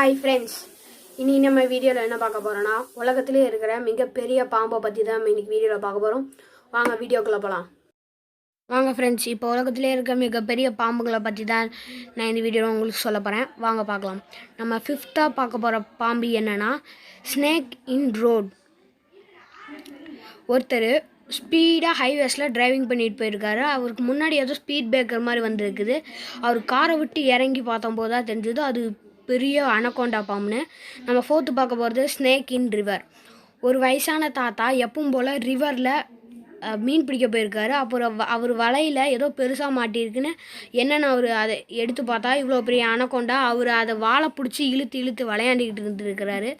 Hi friends, இனி நம்ம வீடியோவில் என்ன பார்க்க போகிறோன்னா உலகத்திலே இருக்கிற மிகப்பெரிய பாம்பை பற்றி தான் இன்னைக்கு வீடியோவில் பார்க்க போகிறோம். வாங்க வீடியோக்குள்ளே போகலாம். வாங்க ஃப்ரெண்ட்ஸ், இப்போ உலகத்திலே இருக்க மிகப்பெரிய பாம்புகளை பற்றி தான் நான் இந்த வீடியோவில் உங்களுக்கு சொல்ல போகிறேன். வாங்க பார்க்கலாம். நம்ம 5th பார்க்க போகிற பாம்பு என்னென்னா ஸ்னேக் இன் ரோட். ஒருத்தர் ஸ்பீடாக ஹைவேஸில் டிரைவிங் பண்ணிட்டு போயிருக்காரு. அவருக்கு முன்னாடி ஏதோ ஸ்பீட் பிரேக்கர் மாதிரி வந்துருக்குது. அவர் காரை விட்டு இறங்கி பார்த்தம்போது தான் தெரிஞ்சது அது பெரிய அனகோண்டா பாம்புன்னு. நம்ம 4th பார்க்க போகிறது ஸ்னேக் இன் ரிவர். ஒரு வயசான தாத்தா எப்பவும் போல் ரிவரில் மீன் பிடிக்க போயிருக்காரு. அப்புறம் அவர் வலையில் ஏதோ பெருசாக மாட்டியிருக்குன்னு என்னென்னு அவர் அதை எடுத்து பார்த்தா இவ்வளோ பெரிய அனகோண்டா. அவர் அதை வாழை பிடிச்சி இழுத்து விளையாண்டிக்கிட்டு இருந்துருக்கிறாரு.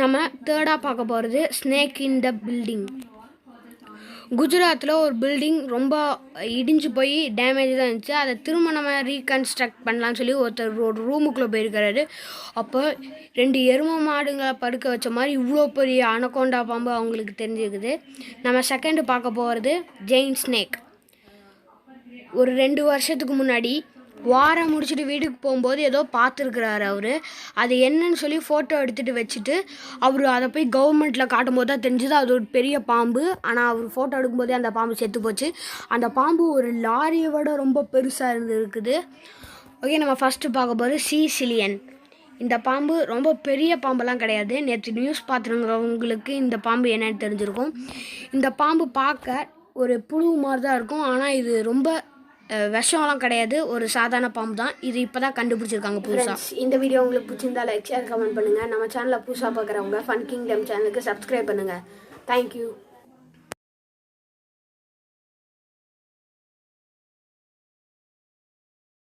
நம்ம 3rd பார்க்க போகிறது ஸ்னேக் இன் த பில்டிங். குஜராத்தில் ஒரு பில்டிங் ரொம்ப இடிஞ்சு போய் டேமேஜ் தான் இருந்துச்சு. அதை திரும்ப நம்ம ரீகன்ஸ்ட்ரக்ட் பண்ணலான்னு சொல்லி ஒருத்தர் ஒரு ரூமுக்குள்ளே போயிருக்கிறாரு. அப்போ 2 எருமை மாடுங்களை படுக்க வச்ச மாதிரி இவ்வளோ பெரிய அனகோண்டா பாம்பு அவங்களுக்கு தெரிஞ்சுக்குது. நம்ம 2nd பார்க்க போகிறது ஜெயின் ஸ்னேக். ஒரு 2 வருஷத்துக்கு முன்னாடி வாரம் முடிச்சுட்டு வீட்டுக்கு போகும்போது ஏதோ பார்த்துருக்குறாரு அவர். அது என்னன்னு சொல்லி ஃபோட்டோ எடுத்துகிட்டு வச்சுட்டு அவர் அதை போய் கவர்மெண்ட்டில் காட்டும்போது தான் தெரிஞ்சது அது ஒரு பெரிய பாம்பு. ஆனால் அவர் ஃபோட்டோ எடுக்கும்போதே அந்த பாம்பு செத்து போச்சு. அந்த பாம்பு ஒரு லாரியை விட ரொம்ப பெருசாக இருந்துருக்குது. ஓகே, நம்ம ஃபஸ்ட்டு பார்க்க போகிறது சீசிலியன். இந்த பாம்பு ரொம்ப பெரிய பாம்பெல்லாம் கிடையாது. நேற்று நியூஸ் பார்த்துருங்கிறவங்களுக்கு இந்த பாம்பு என்னன்னு தெரிஞ்சிருக்கும். இந்த பாம்பு பார்க்க ஒரு புழு மாதிரி தான் இருக்கும். ஆனால் இது ரொம்ப விஷம்லாம் கிடையாது, ஒரு சாதாரண பாம்பு தான். இது இப்போ தான் கண்டுபிடிச்சிருக்காங்க புதுசாக. இந்த வீடியோ உங்களுக்கு பிடிச்சிருந்தா லைக், ஷேர், கமெண்ட் பண்ணுங்கள். நம்ம சேனலில் புதுசாக பார்க்குறவங்க ஃபன் கிங்டம் சேனலுக்கு சப்ஸ்கிரைப் பண்ணுங்கள். தேங்க்யூ.